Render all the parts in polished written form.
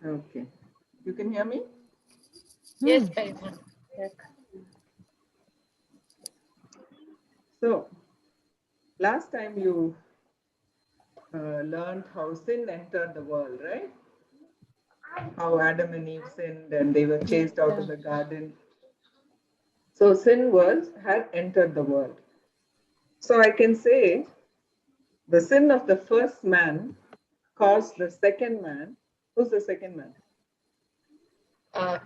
Okay. You can hear me? Yes, very much. So, last time you learned how sin entered the world, right? How Adam and Eve sinned and they were chased out of Yeah. the garden. So, sin had entered the world. So, I can say the sin of the first man caused the second man. Who's the second man?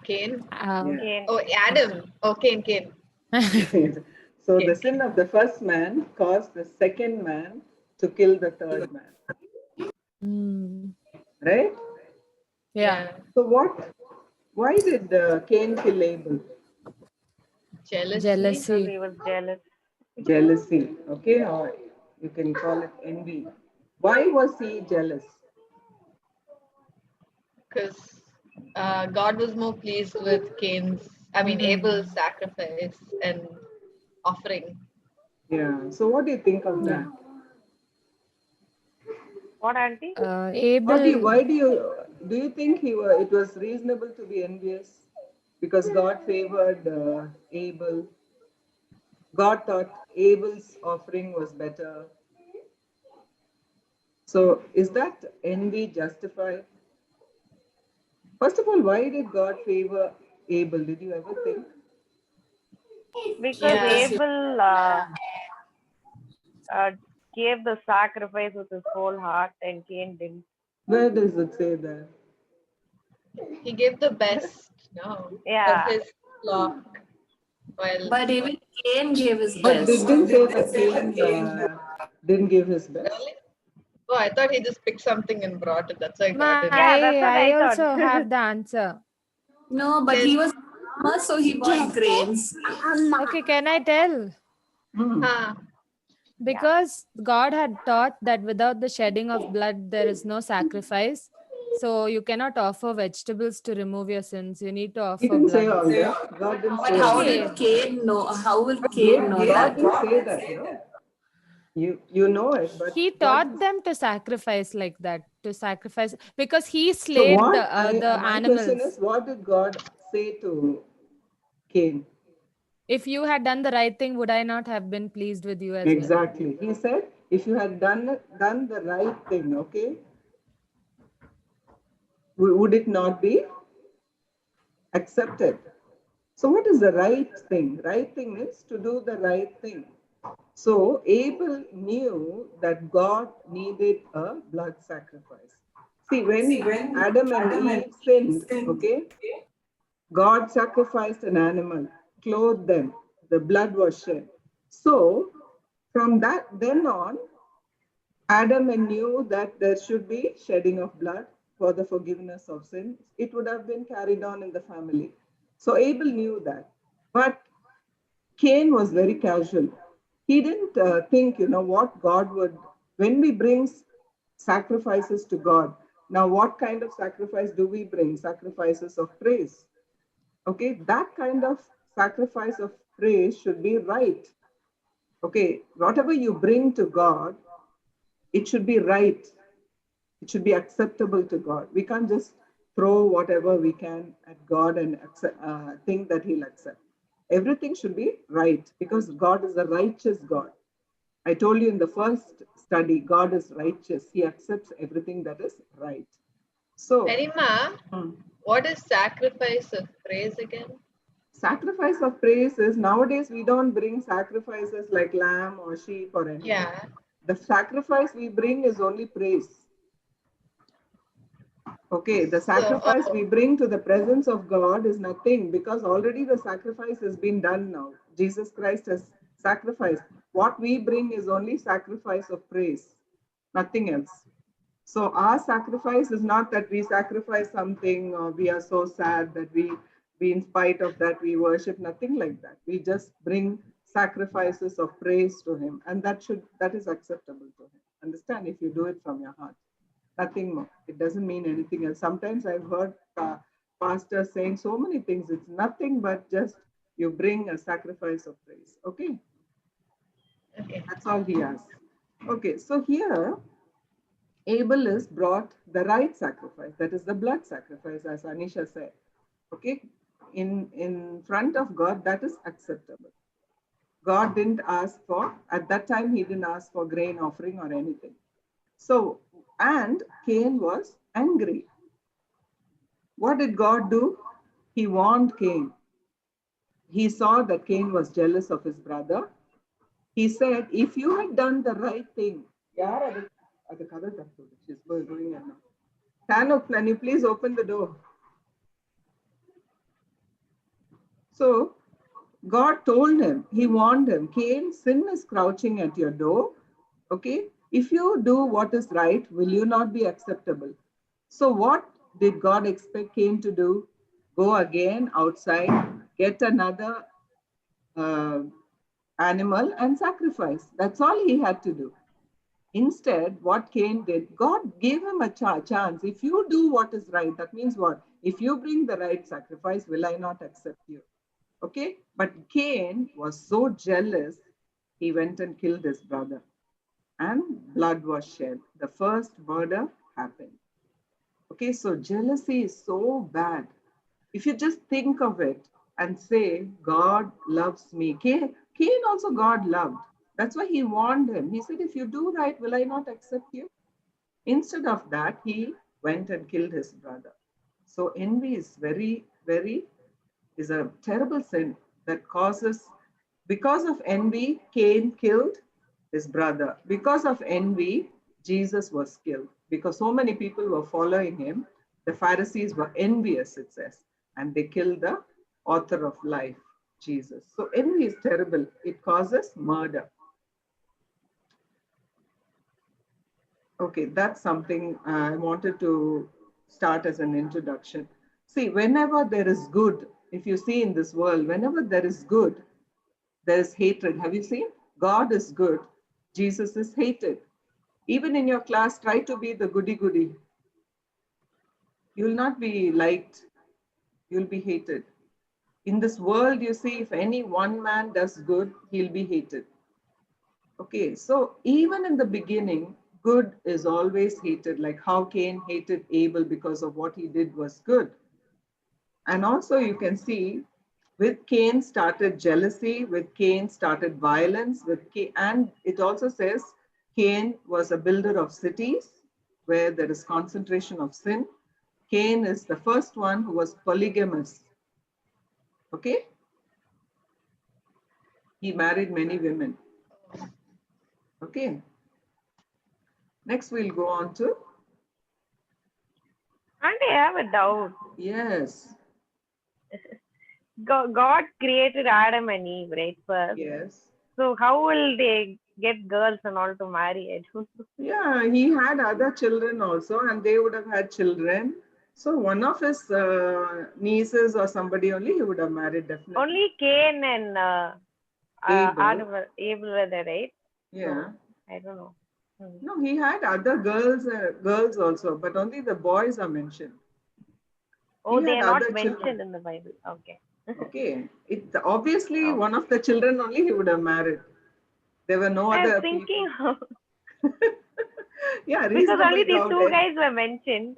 Cain. Yeah. Cain. Oh, Adam. Oh, Cain. So, the Cain. sin of the first man caused the second man to kill the third man, Mm. right? Yeah. Yeah. So, why did Cain kill Abel? Jealousy. Jealousy. Because he was jealous. Jealousy, okay, or you can call it envy. Why was he jealous? Because God was more pleased with Abel's sacrifice and offering. Yeah. So, what do you think of Yeah. that? What, auntie? Abel. Why do you think it was reasonable to be envious? Because God favored Abel. God thought Abel's offering was better. So, is that envy justified? First of all, why did God favor Abel? Did you ever think? Because Yeah. Abel uh, gave the sacrifice with his whole heart and Cain didn't. Where does it say that? He gave the best, of Yeah. his flock. While But even Cain gave his But best. didn't say that Cain didn't give his best. really? Oh, I thought he just picked something and brought it. That's why God didn't. Yeah, that's what I I thought. also have the answer. No, but he was farmer, so he bought grains. Okay, can I tell? Hmm. Huh. Because God had taught that without the shedding of blood, there is no sacrifice. So you cannot offer vegetables to remove your sins. You need to He offer didn't say blood. all that. God didn't But say all how that. Okay. did Cain know? How will Cain know God that? didn't say that. You know it, but He God. taught them to sacrifice like that, to sacrifice because he So slayed what? the My question is, animals. what did God say to Cain? If you had done the right thing, would I not have been pleased with you as well? Exactly. He said, if you had done the right thing, okay, would it not be accepted? So what is the right thing? Right thing is to do the right thing. So Abel knew that God needed a blood sacrifice. See, when Adam and Eve sinned, okay, God sacrificed an animal, clothed them, the blood was shed. So from that then on, Adam knew that there should be shedding of blood for the forgiveness of sins. It would have been carried on in the family. So Abel knew that. But Cain was very casual. He didn't think, what God would, when we bring sacrifices to God. Now, what kind of sacrifice do we bring? Sacrifices of praise. Okay, that kind of sacrifice of praise should be right. Okay, whatever you bring to God, it should be right. It should be acceptable to God. We can't just throw whatever we can at God and think that He'll accept. Everything should be right because God is a righteous God. I told you in the first study, God is righteous. He accepts everything that is right. So, Anima, hmm, what is sacrifice of praise again? sacrifice of praise is nowadays we don't bring sacrifices like lamb or sheep or anything. Yeah. The sacrifice we bring is only praise. Okay, the So, sacrifice we bring to the presence of God is nothing because already the sacrifice has been done now. Jesus Christ has sacrificed. What we bring is only sacrifice of praise, nothing else. So our sacrifice is not that we sacrifice something or we are so sad that we in spite of that we worship, nothing like that. We just bring sacrifices of praise to him and that is acceptable to him. Understand if you do it from your heart. Nothing more. It doesn't mean anything else. Sometimes I've heard pastors saying so many things. It's nothing but just you bring a sacrifice of praise. Okay, okay. that's all he asks. Okay, so here Abel is brought the right sacrifice, that is the blood sacrifice, as Anisha said. Okay, in front of God, that is acceptable. God didn't ask for, at that time, he didn't ask for grain offering or anything. So, and Cain was angry. What did God do? He warned Cain. He saw that Cain was jealous of his brother. He said, if you had done the right thing, she's going in now. Tanuk, can you please open the door? So God told him, he warned him, Cain, sin is crouching at your door. Okay, if you do what is right, will you not be acceptable? So what did God expect Cain to do? Go again outside, get another animal and sacrifice. That's all he had to do. Instead, what Cain did, God gave him a chance. If you do what is right, that means what? If you bring the right sacrifice, will I not accept you? Okay, but Cain was so jealous, he went and killed his brother. And blood was shed. The first murder happened. Okay, so jealousy is so bad. If you just think of it and say, God loves me. Cain also God loved. That's why he warned him. He said, if you do right, will I not accept you? Instead of that, he went and killed his brother. So envy is is a terrible sin that causes, because of envy, Cain killed his brother. Because of envy, Jesus was killed. Because so many people were following him, the Pharisees were envious, it says, and they killed the author of life, Jesus. So envy is terrible. It causes murder. Okay, that's something I wanted to start as an introduction. See, whenever there is good, if you see in this world, whenever there is good, there is hatred. Have you seen? God is good. Jesus is hated. Even in your class, try to be the goody-goody. You will not be liked. You'll be hated. In this world, you see, if any one man does good, he'll be hated. Okay, so even in the beginning, good is always hated, like how Cain hated Abel because of what he did was good. And also you can see with Cain started jealousy, with Cain started violence, and it also says Cain was a builder of cities where there is concentration of sin. Cain is the first one who was polygamous. Okay? He married many women. Okay. Next, we'll go on to. And I have a doubt. Yes. God created Adam and Eve, right? First. Yes. So how will they get girls and all to marry? I don't know. Yeah, he had other children also, and they would have had children. So one of his nieces or somebody only he would have married definitely. Only Cain and Abel were there, right? Yeah. So, I don't know. No, he had other girls also, but only the boys are mentioned. Oh, they are not mentioned in the Bible. Okay. Okay. Obviously one of the children only he would have married. There were no other thinking people. Yeah, because only these two guys were mentioned.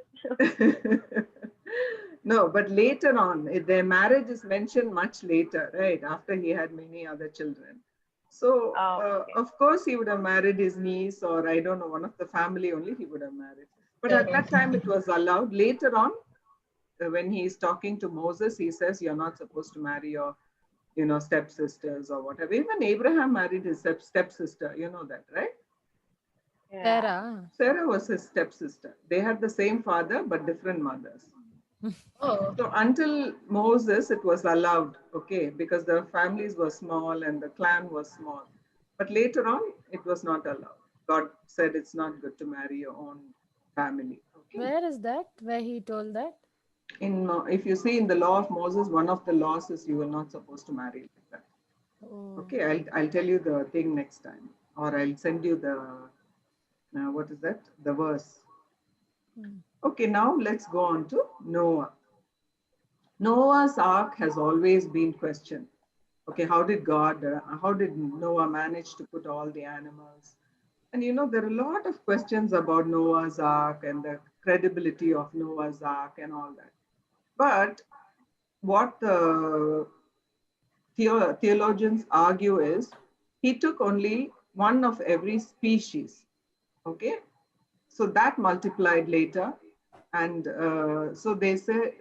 No, but later on, their marriage is mentioned much later, right? After he had many other children. So, okay. Of course, he would have married his niece, or I don't know, one of the family only he would have married. But at that time, it was allowed. Later on, when he is talking to Moses, he says, you're not supposed to marry your, stepsisters or whatever. Even Abraham married his stepsister. You know that, right? Sarah. Sarah was his stepsister. They had the same father, but different mothers. Oh. So until Moses, it was allowed, okay, because the families were small and the clan was small. But later on, it was not allowed. God said it's not good to marry your own family. Okay? Where is that? Where he told that? If you see in the law of Moses, one of the laws is you are not supposed to marry like that. Oh. Okay, I'll tell you the thing next time, or I'll send you the what is that? The verse. Okay, now let's go on to Noah. Noah's ark has always been questioned. Okay, how did Noah manage to put all the animals? And there are a lot of questions about Noah's Ark and the credibility of Noah's Ark and all that. But what the theologians argue is he took only one of every species. Okay, so that multiplied later. And so they say,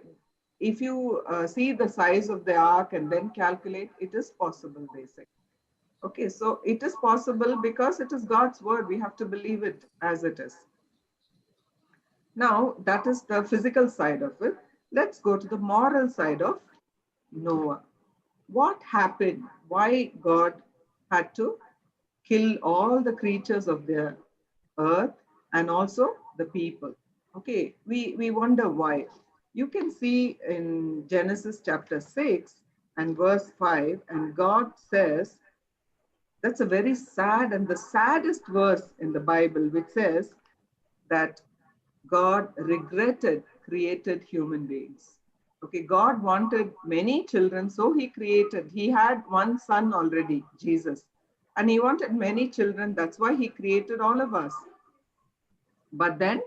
if you see the size of the ark and then calculate, it is possible, they say. Okay, so it is possible because it is God's word. We have to believe it as it is. Now, that is the physical side of it. Let's go to the moral side of Noah. What happened? Why God had to kill all the creatures of the earth and also the people? Okay, we wonder why. You can see in Genesis chapter 6 and verse 5, and God says, that's a very sad and the saddest verse in the Bible, which says that God regretted created human beings. Okay, God wanted many children, so he had one son already, Jesus, and he wanted many children. That's why he created all of us. But then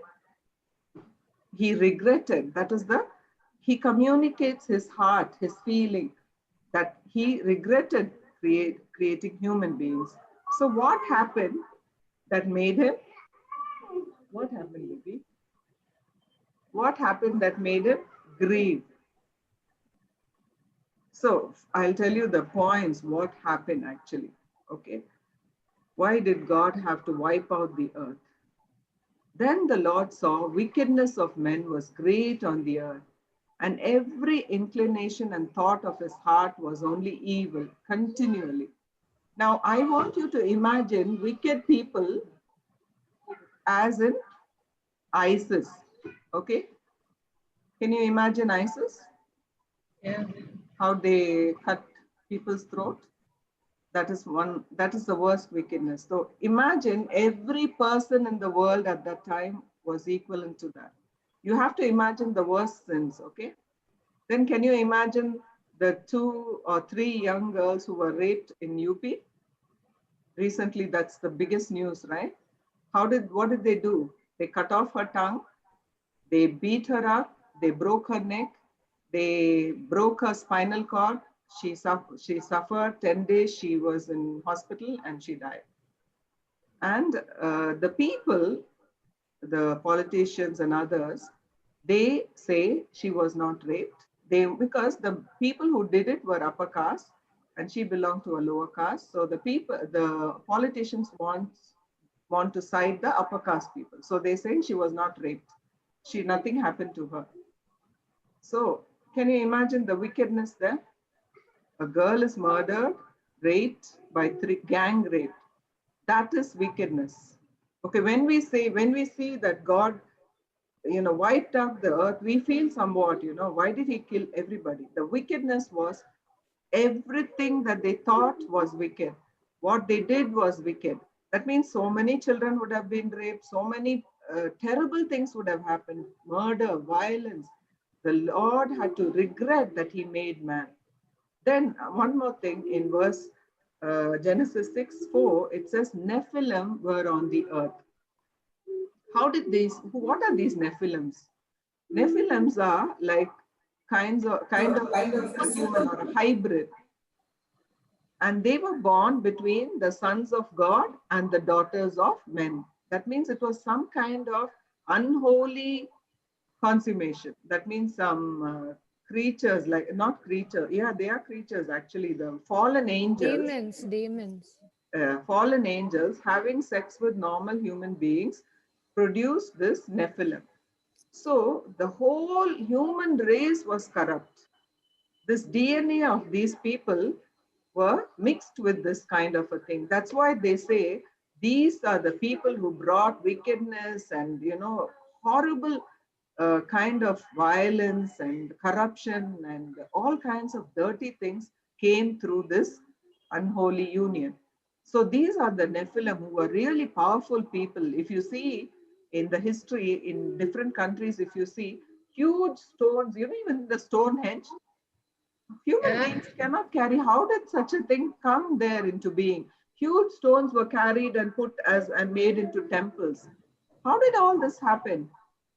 he regretted, he communicates his heart, his feeling, that he regretted creating human beings. So what happened that made him, what happened, Libby? What happened that made him grieve? So I'll tell you the points, what happened actually, okay? Why did God have to wipe out the earth? Then the Lord saw wickedness of men was great on the earth, and every inclination and thought of his heart was only evil continually. Now I want you to imagine wicked people as in ISIS, okay? Can you imagine ISIS? Yeah. How they cut people's throat? That is the worst wickedness. So imagine every person in the world at that time was equivalent to that. You have to imagine the worst sins, okay? Then can you imagine the 2 or 3 young girls who were raped in UP? Recently, that's the biggest news, right? What did they do? They cut off her tongue, they beat her up, they broke her neck, they broke her spinal cord. She suffered 10 days. She was in hospital and she died. And the people, the politicians and others, they say she was not raped. Because the people who did it were upper caste and she belonged to a lower caste. So the politicians want to side the upper caste people. So they say she was not raped. Nothing happened to her. So can you imagine the wickedness there? A girl is murdered, raped by 3, gang rape. That is wickedness. Okay, when we see that God, wiped out the earth, we feel somewhat, why did he kill everybody? The wickedness was everything that they thought was wicked. What they did was wicked. That means so many children would have been raped, so many terrible things would have happened, murder, violence. The Lord had to regret that he made man. Then one more thing in verse Genesis 6:4, it says Nephilim were on the earth. What are these Nephilims? Nephilims are like kind of human or a hybrid. And they were born between the sons of God and the daughters of men. That means it was some kind of unholy consummation. That means some creatures, not creature. Yeah, they are creatures actually. The fallen angels. Demons. Fallen angels having sex with normal human beings produce this Nephilim. So the whole human race was corrupt. This DNA of these people were mixed with this kind of a thing. That's why they say these are the people who brought wickedness and, horrible kind of violence and corruption and all kinds of dirty things came through this unholy union. So these are the Nephilim who were really powerful people. If you see in the history in different countries, if you see huge stones, even the Stonehenge, human beings cannot carry. How did such a thing come there into being? Huge stones were carried and put as and made into temples. How did all this happen?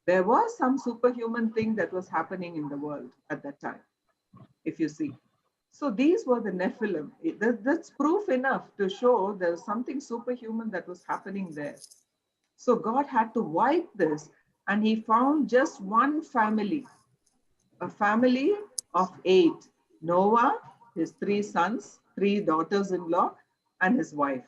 There was some superhuman thing that was happening in the world at that time, if you see. So these were the Nephilim. That's proof enough to show there was something superhuman that was happening there. So God had to wipe this, and he found just one family, a family of 8. Noah, his 3 sons, 3 daughters-in-law, and his wife.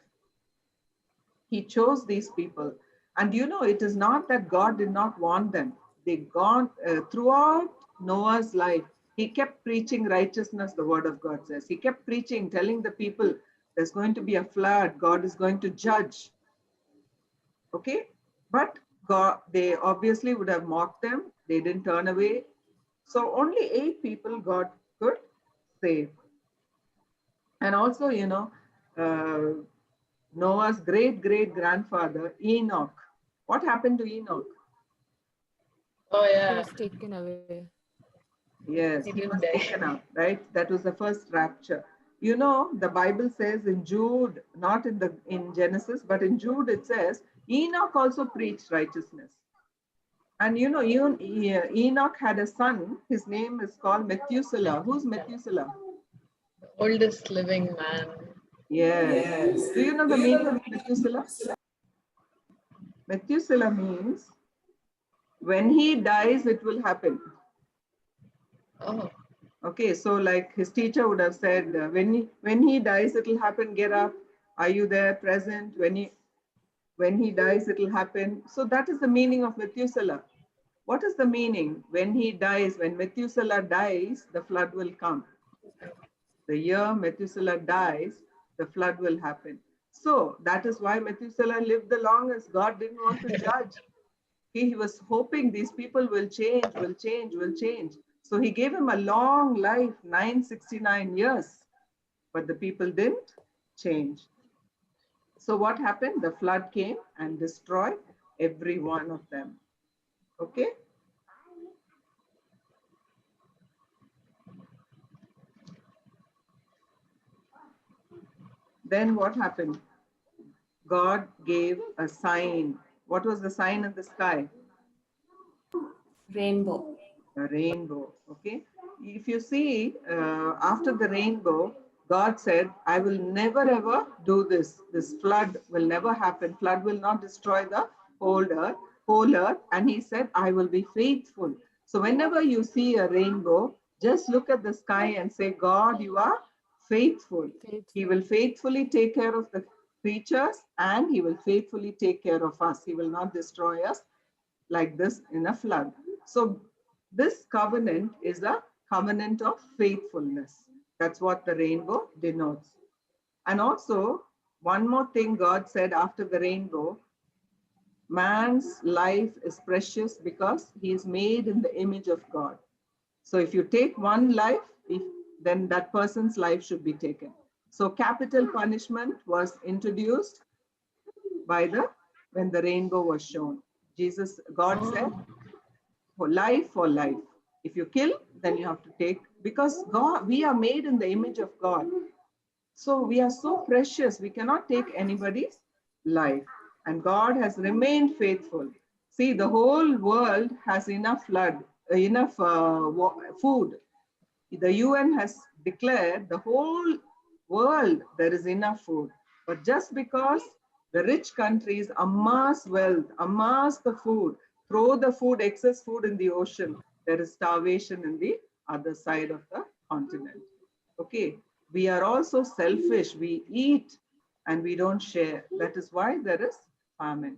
He chose these people. And you know, it is not that God did not want them. They gone throughout Noah's life. He kept preaching righteousness, the word of God says. He kept preaching, telling the people, there's going to be a flood. God is going to judge. Okay? But God, they obviously would have mocked them. They didn't turn away. So only 8 people God could save. And also, you know, Noah's great-great-grandfather, Enoch. What happened to Enoch? Oh He yeah. was taken away. Yes, He he didn't was die. taken out, right? That was the first rapture. You know, the Bible says in Jude, not in Genesis, but in Jude it says, Enoch also preached righteousness. And you know, Enoch had a son. His name is called Methuselah. Who's Methuselah? The oldest living man. Yes. Do you know the meaning of Methuselah? Methuselah means when he dies, it will happen. Oh. Okay, so like his teacher would have said, when he dies, it will happen. Get up. Are you there, present? When he dies, it will happen. So that is the meaning of Methuselah. What is the meaning? When he dies, when Methuselah dies, the flood will come. The year Methuselah dies, the flood will happen. So that is why Methuselah lived the longest. God didn't want to judge. He was hoping these people will change, will change, will change. So he gave him a long life, 969 years. But the people didn't change. So what happened? The flood came and destroyed every one of them. Okay? Then what happened? God gave a sign. What was the sign in the sky? Rainbow. A rainbow. Okay. If you see, after the rainbow, God said, I will never ever do this. This flood will never happen. Flood will not destroy the whole earth. And he said, I will be faithful. So whenever you see a rainbow, just look at the sky and say, God, you are faithful. He will faithfully take care of the creatures and he will faithfully take care of us. He will not destroy us like this in a flood. So this covenant is a covenant of faithfulness. That's what the rainbow denotes. And also, one more thing God said after the rainbow, man's life is precious because he is made in the image of God. So if you take one life, then that person's life should be taken. So capital punishment was introduced when the rainbow was shown. God said, for life. If you kill, then you have to take, because God, we are made in the image of God. So we are so precious, we cannot take anybody's life. And God has remained faithful. See, the whole world has enough food. The UN has declared the whole world there is enough food. But just because the rich countries amass wealth, amass the food, throw the food, excess food in the ocean, there is starvation in the other side of the continent. Okay, we are also selfish. We eat and we don't share. That is why there is famine.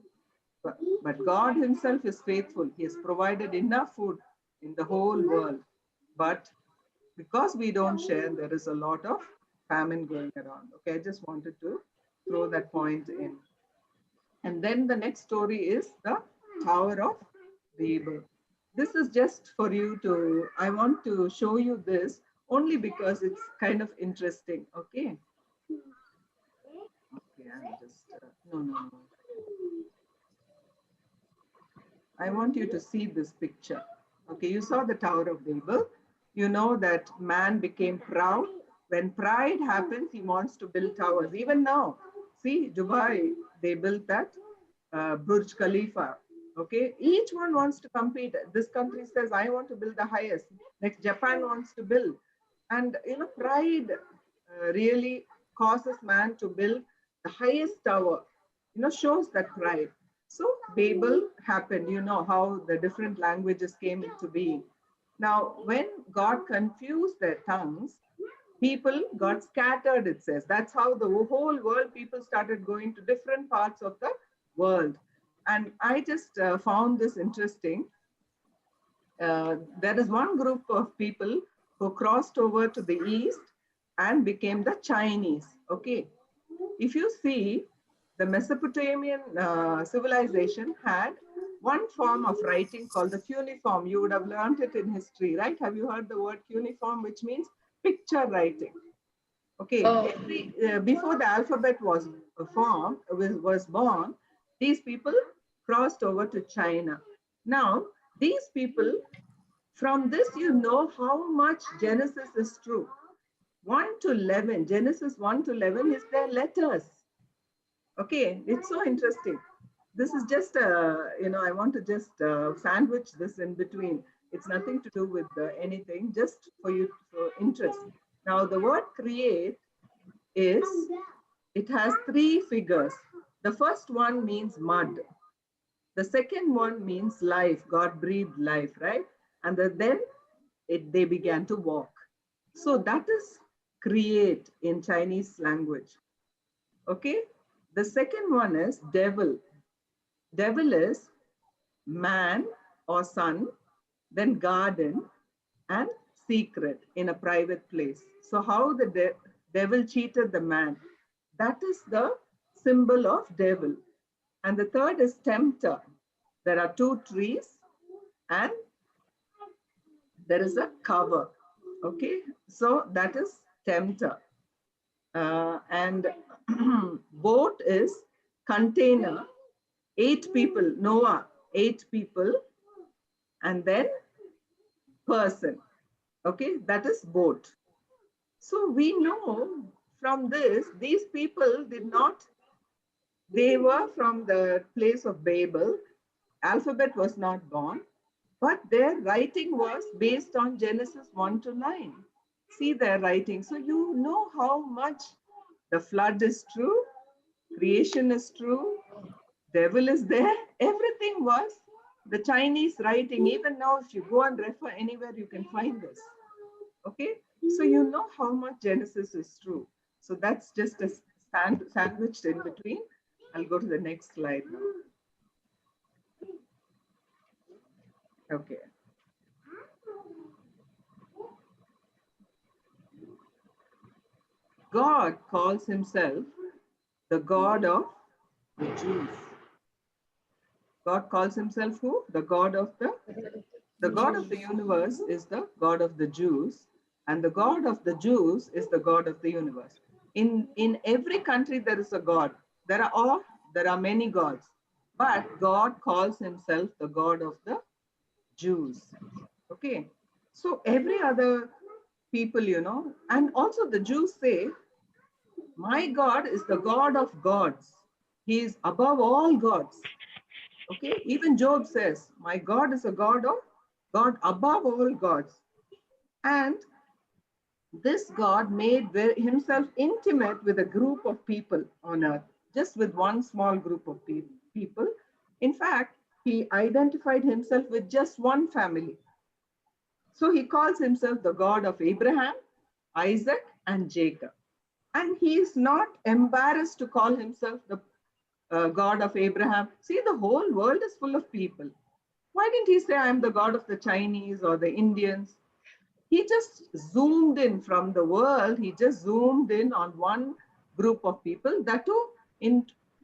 But God himself is faithful. He has provided enough food in the whole world. But because we don't share, there is a lot of famine going around. Okay, I just wanted to throw that point in. And then the next story is the Tower of Babel. This is just for you to, I want to show you this only because it's kind of interesting. Okay. Okay, I'm just, no. I want you to see this picture. Okay, you saw the Tower of Babel. You know that man became proud. When pride happens, he wants to build towers. Even now, See, Dubai, they built that Burj Khalifa. Okay, each one wants to compete. This country says, I want to build the highest. Next, Japan wants to build. And, pride really causes man to build the highest tower, shows that pride. So Babel happened, how the different languages came into being. Now, when God confused their tongues, people got scattered, it says. That's how the whole world, people started going to different parts of the world. And I just found this interesting. There is one group of people who crossed over to the east and became the Chinese. Okay. If you see, the Mesopotamian civilization had one form of writing called the cuneiform. You would have learned it in history, right? Have you heard the word cuneiform, which means picture writing? Okay, before the alphabet was formed, was born, these people crossed over to China. Now, these people, from this, how much Genesis is true. 1 to 11, Genesis 1 to 11 is their letters. Okay, it's so interesting. This is just, I want to just sandwich this in between. It's nothing to do with anything, just for you, for interest. Now, the word create it has 3 figures. The first one means mud. The second one means life. God breathed life, right? And then they began to walk. So that is create in Chinese language. Okay. The second one is devil. Devil is man or son, then garden and secret in a private place. So how the devil cheated the man, that is the symbol of devil. And the third is tempter. There are 2 trees and there is a cover. Okay, so that is tempter. And boat is container. 8 people, Noah, 8 people, and then person. Okay, that is boat. So we know from this, these people they were from the place of Babel. Alphabet was not born, but their writing was based on Genesis 1 to 9. See their writing. So you know how much the flood is true, creation is true, devil is there, everything was the Chinese writing. Even now, if you go and refer anywhere, you can find this. Okay, so you know how much Genesis is true. So that's just a sandwiched in between. I'll go to the next slide now. Okay. God calls himself the God of the Jews. God calls himself who? The God of the God of the universe is the God of the Jews, and the God of the Jews is the God of the universe. In every country there is a God. There are many gods, but God calls himself the God of the Jews. Okay, so every other people, and also the Jews say, my God is the God of gods. He is above all gods. Okay, even Job says, my God is a God above all gods. And this God made himself intimate with a group of people on earth, just with one small group of people. In fact, he identified himself with just one family. So he calls himself the God of Abraham, Isaac, and Jacob. And he is not embarrassed to call himself the God of Abraham. See, the whole world is full of people. Why didn't he say, I'm the God of the Chinese or the Indians? He just zoomed in from the world. He just zoomed in on one group of people, that too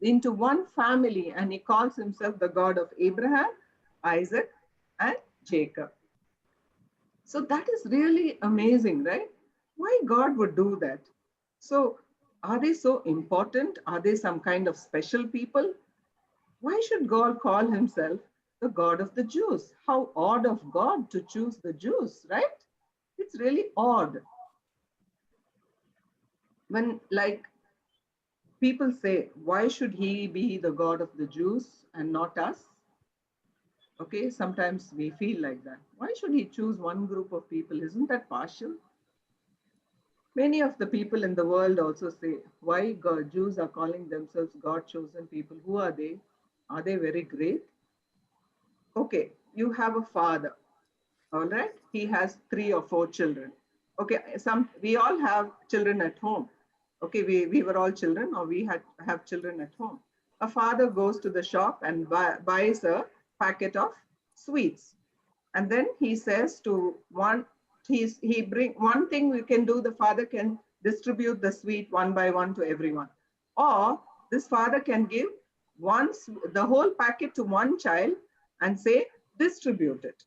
into one family. And he calls himself the God of Abraham, Isaac, and Jacob. So that is really amazing, right? Why God would do that? So are they so important? Are they some kind of special people? Why should God call himself the God of the Jews? How odd of God to choose the Jews, right? It's really odd. When, like, people say, why should he be the God of the Jews and not us? Okay, sometimes we feel like that. Why should he choose one group of people? Isn't that partial? Many of the people in the world also say, why God, Jews are calling themselves God chosen people? Who are they? Are they very great? Okay, you have a father, all right? He has 3 or 4 children. Okay, we all have children at home. Okay, we were all children, or we have children at home. A father goes to the shop and buys a packet of sweets. And then he says to one, he bring one thing we can do, the father can distribute the sweet one by one to everyone. Or this father can give the whole packet to one child and say, distribute it.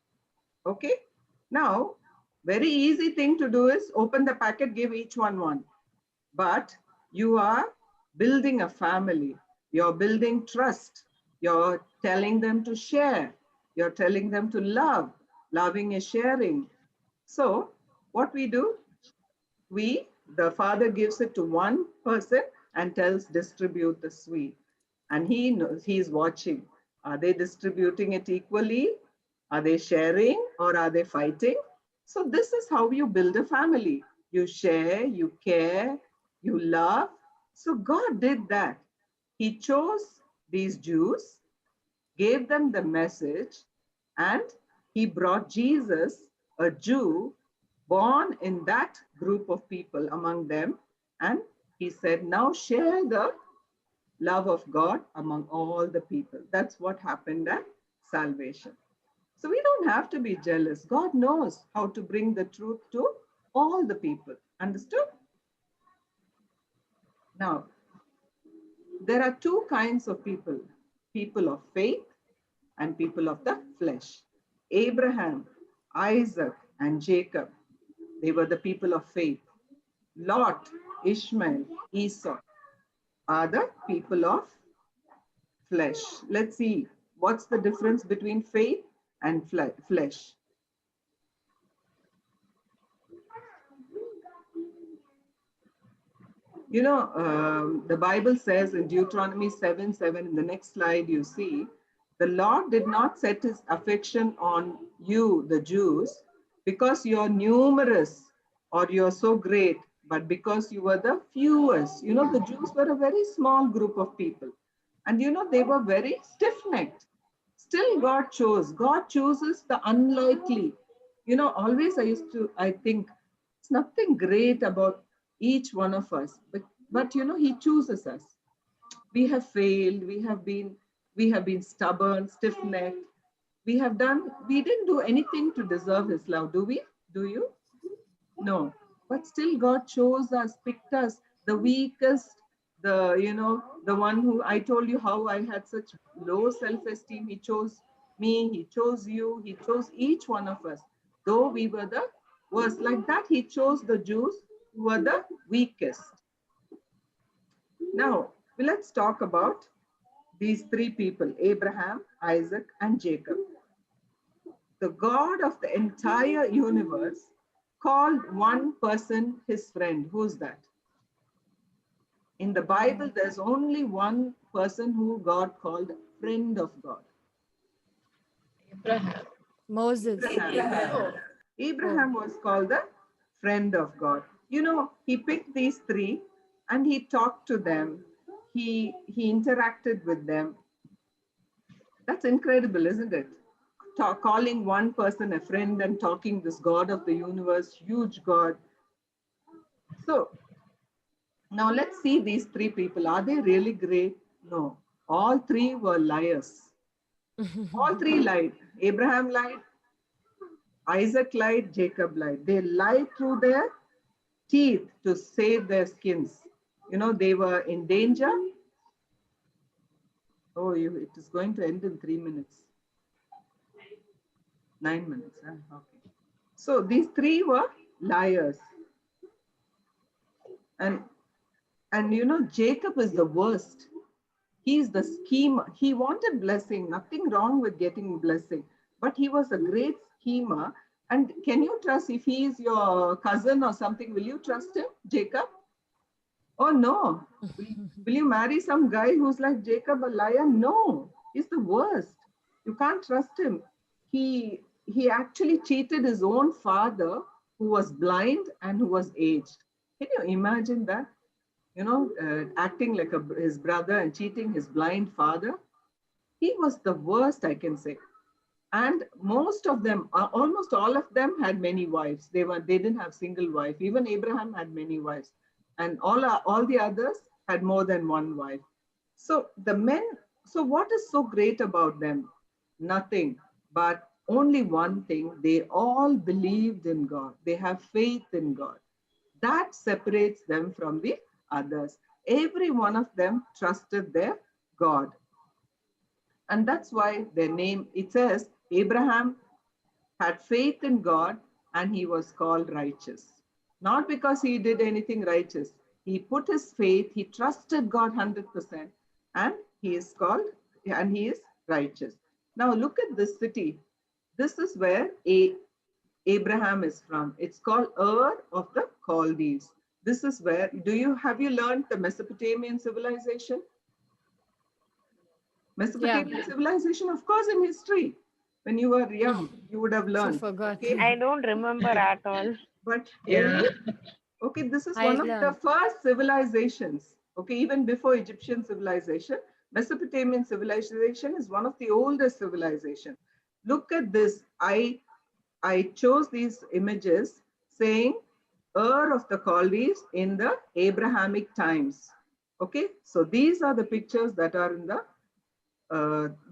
Okay. Now, very easy thing to do is open the packet, give each one. But you are building a family. You're building trust. You're telling them to share. You're telling them to love. Loving is sharing. So what we do, the father gives it to one person and tells, distribute the sweet. And he knows, he's watching. Are they distributing it equally? Are they sharing, or are they fighting? So this is how you build a family. You share, you care, you love. So God did that. He chose these Jews, gave them the message, and he brought Jesus, a Jew, born in that group of people among them. And he said, now share the love of God among all the people. That's what happened at salvation. So we don't have to be jealous. God knows how to bring the truth to all the people. Understood? Now, there are 2 kinds of people, people of faith and people of the flesh. Abraham, Isaac, and Jacob, they were the people of faith. Lot, Ishmael, Esau are the people of flesh. Let's see, what's the difference between faith and flesh? You know, the Bible says in Deuteronomy 7:7, in the next slide you see, the Lord did not set his affection on you, the Jews, because you're numerous or you're so great, but because you were the fewest. You know, the Jews were a very small group of people. And you know, they were very stiff-necked. Still God chose. God chooses the unlikely. You know, always I think, it's nothing great about each one of us, but you know, he chooses us. We have failed, we have been stubborn, stiff-necked. We didn't do anything to deserve his love, do we? Do you? No. But still God chose us, picked us, the weakest, the one who, I told you how I had such low self-esteem. He chose me, he chose you, he chose each one of us. Though we were the worst, like that, he chose the Jews who were the weakest. Now, let's talk about these 3 people, Abraham, Isaac, and Jacob. The God of the entire universe called one person his friend. Who's that? In the Bible, there's only one person who God called friend of God. Abraham. Moses. Abraham was called the friend of God. You know, he picked these 3 and he talked to them. He interacted with them. That's incredible, isn't it? Calling one person a friend and talking this God of the universe, huge God. So now let's see these 3 people. Are they really great? No. All 3 were liars. All 3 lied. Abraham lied, Isaac lied, Jacob lied. They lied through their teeth to save their skins. You know, they were in danger. Oh, it is going to end in 3 minutes. 9 minutes. Huh? Okay. So these 3 were liars. And you know, Jacob is the worst. He's the schemer. He wanted blessing, nothing wrong with getting blessing, but he was a great schemer. And can you trust, if he is your cousin or something, will you trust him, Jacob? Oh no. Will you marry some guy who's like Jacob, a liar? No, he's the worst. You can't trust him. He actually cheated his own father, who was blind and who was aged. Can you imagine that? Acting like his brother and cheating his blind father. He was the worst, I can say. And most of them, almost all of them, had many wives. They didn't have single wife. Even Abraham had many wives, and all the others had more than one wife. So the men. So what is so great about them? Nothing, but only one thing: they all believed in God. They have faith in God. That separates them from the others. Every one of them trusted their God. And that's why their name, it says, Abraham had faith in God and he was called righteous. Not because he did anything righteous. He put his faith, he trusted God 100%, and he is called, and he is righteous. Now look at this city. This is where Abraham is from. It's called Ur of the Chaldees. This is where, have you learned the Mesopotamian civilization? Mesopotamian civilization, of course, in history. When you were young, you would have learned. So forgot. Okay? I don't remember at all. But Yeah. okay, this is I one of the learned. first civilizations. Okay, even before Egyptian civilization, Mesopotamian civilization is one of the oldest civilization. Look at this. I chose these images saying Ur of the Chaldees in the Abrahamic times. Okay, so these are the pictures that are in the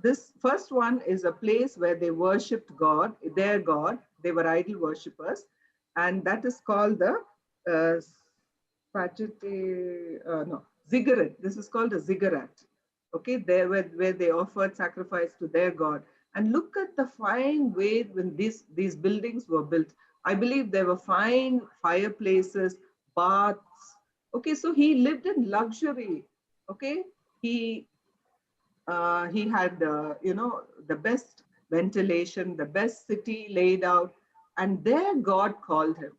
this first one is a place where they worshipped God, their God. They were idol worshippers, and that is called the ziggurat. This is called a ziggurat. Okay, there where they offered sacrifice to their God. And look at the fine way when these buildings were built. I believe there were fine fireplaces, baths. Okay, so he lived in luxury. Okay, he had, the best ventilation, the best city laid out. And there God called him.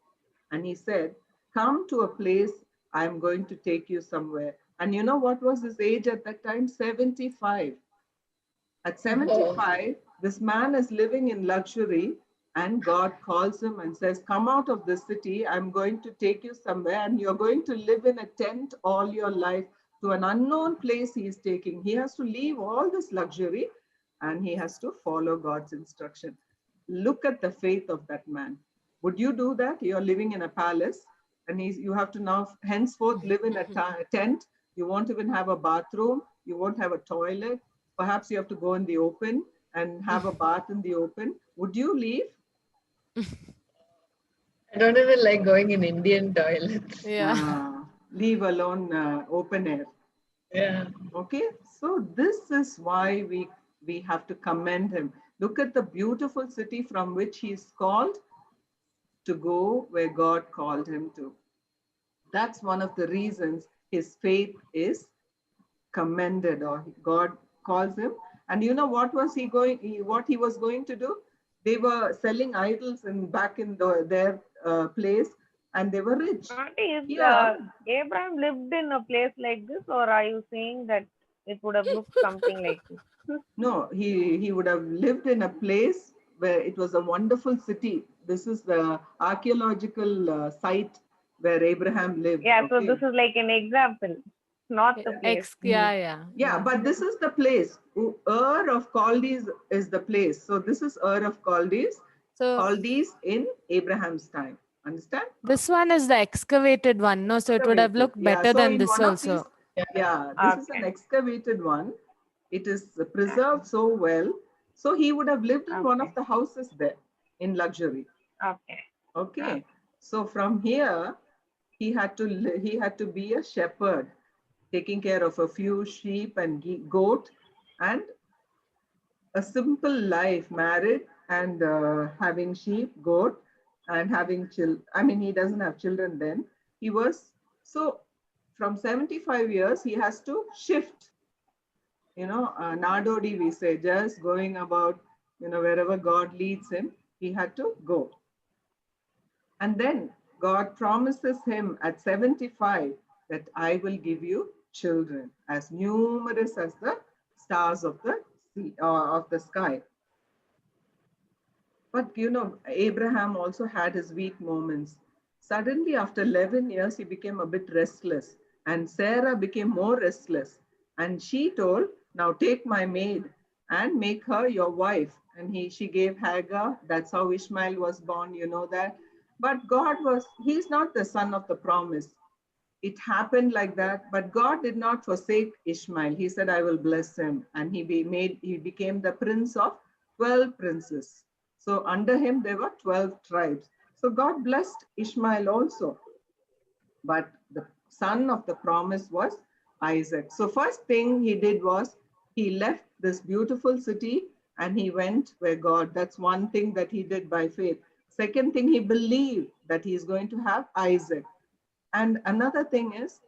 And he said, come to a place, I'm going to take you somewhere. And you know what was his age at that time? 75. At 75, this man is living in luxury, and God calls him and says, come out of this city. I'm going to take you somewhere, and you're going to live in a tent all your life to an unknown place he is taking. He has to leave all this luxury and he has to follow God's instruction. Look at the faith of that man. Would you do that? You're living in a palace and you have to now henceforth live in a tent. You won't even have a bathroom. You won't have a toilet. Perhaps you have to go in the open and have a bath in the open. Would you leave? I don't even like going in Indian toilets. Yeah. Leave alone open air. Yeah. Okay, so this is why we have to commend him. Look at the beautiful city from which he is called to go where God called him to. That's one of the reasons his faith is commended, or God calls him. And you know what was he was going to do? They were selling idols back in their place, and they were rich. Abraham lived in a place like this, or are you saying that it would have looked something like this? No, he would have lived in a place where it was a wonderful city. This is the archaeological site where Abraham lived. Yeah, okay. So this is like an example, not the place. Yeah, but this is the place. Ur of Chaldees is the place. So this is Ur of Chaldees. So Chaldees in Abraham's time. Understand? This one is the excavated one. No, so it would have looked better than this also. This is an excavated one. It is preserved so well. So he would have lived in one of the houses there in luxury. Okay. So from here, he had to be a shepherd, taking care of a few sheep and goat, and a simple life, married and having sheep, goat, and having children. I mean, he doesn't have children then. From 75 years, he has to shift. Nadodi, we say, just going about, wherever God leads him, he had to go. And then God promises him at 75 that I will give you children as numerous as the stars of the sea, of the sky. But Abraham also had his weak moments. Suddenly, after 11 years, he became a bit restless, and Sarah became more restless. And she told, "Now take my maid and make her your wife." And she gave Hagar. That's how Ishmael was born, you know that. But he's not the son of the promise. It happened like that, but God did not forsake Ishmael. He said, "I will bless him," and he became the prince of 12 princes. So under him there were 12 tribes. So God blessed Ishmael also, but the son of the promise was Isaac. So first thing he did was he left this beautiful city and he went where God. That's one thing that he did by faith. Second thing, he believed that he is going to have Isaac. And another thing is,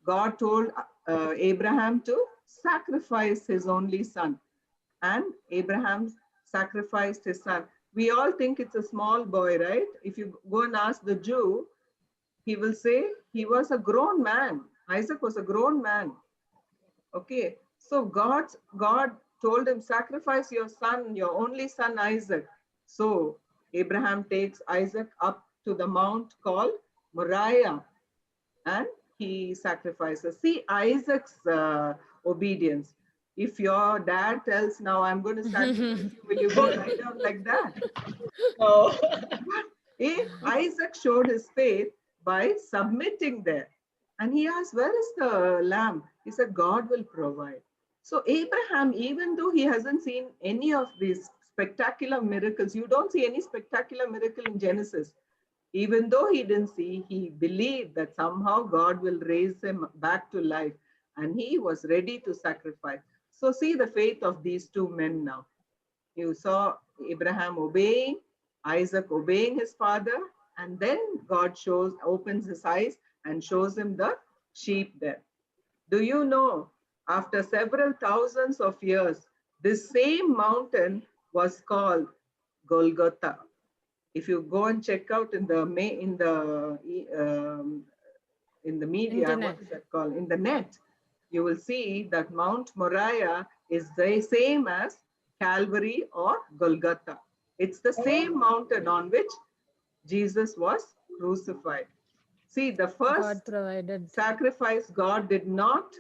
God told Abraham to sacrifice his only son, and Abraham sacrificed his son. We all think it's a small boy, right? If you go and ask the Jew, he will say he was a grown man. Isaac was a grown man. Okay, so God told him, "Sacrifice your son, your only son Isaac." So Abraham takes Isaac up to the mount called Moriah, and he sacrifices. See Isaac's obedience. If your dad tells, "Now I'm going to sacrifice you," will you go lie down like that? Oh. Isaac showed his faith by submitting there. And he asked, "Where is the lamb?" He said, "God will provide." So Abraham, even though he hasn't seen any of these spectacular miracles, you don't see any spectacular miracle in Genesis. Even though he didn't see, he believed that somehow God will raise him back to life, and he was ready to sacrifice. So see the faith of these two men now. You saw Abraham obeying, Isaac obeying his father, and then God opens his eyes and shows him the sheep there. Do you know, after several thousands of years, this same mountain was called Golgotha. If you go and check out in the media, Internet. what is that called? In the net, you will see that Mount Moriah is the same as Calvary or Golgotha. It's the same mountain on which Jesus was crucified. See, the God first provided. sacrifice, God did not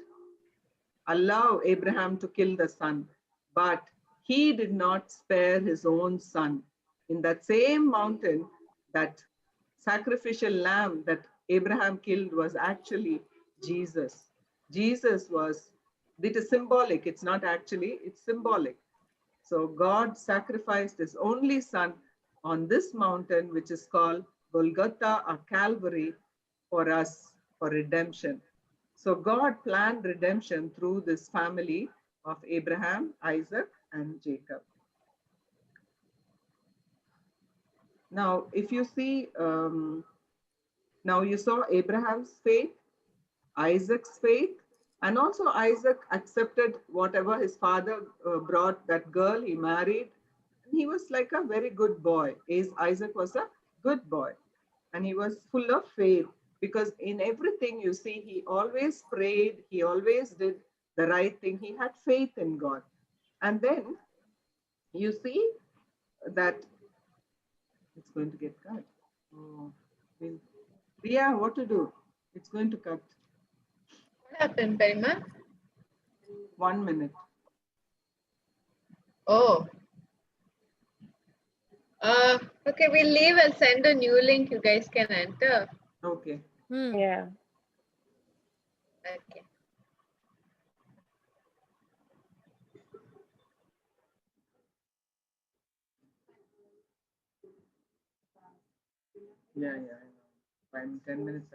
allow Abraham to kill the son, but he did not spare his own son. In that same mountain, that sacrificial lamb that Abraham killed was actually Jesus. Jesus was, it is symbolic, it's not actually, it's symbolic. So God sacrificed his only son on this mountain, which is called Golgotha or Calvary, for us, for redemption. So God planned redemption through this family of Abraham, Isaac, and Jacob. Now, if you see, now you saw Abraham's faith, Isaac's faith, and also Isaac accepted whatever his father brought, that girl he married. He was like a very good boy. Isaac was a good boy, and he was full of faith, because in everything you see, he always prayed, he always did the right thing. He had faith in God. And then you see that it's going to get cut. Oh, Priya, what to do? It's going to cut. What happened, Perima? 1 minute. Oh. Okay, we'll leave. I'll send a new link. You guys can enter. Okay. Yeah. Okay. Yeah. 10 minutes.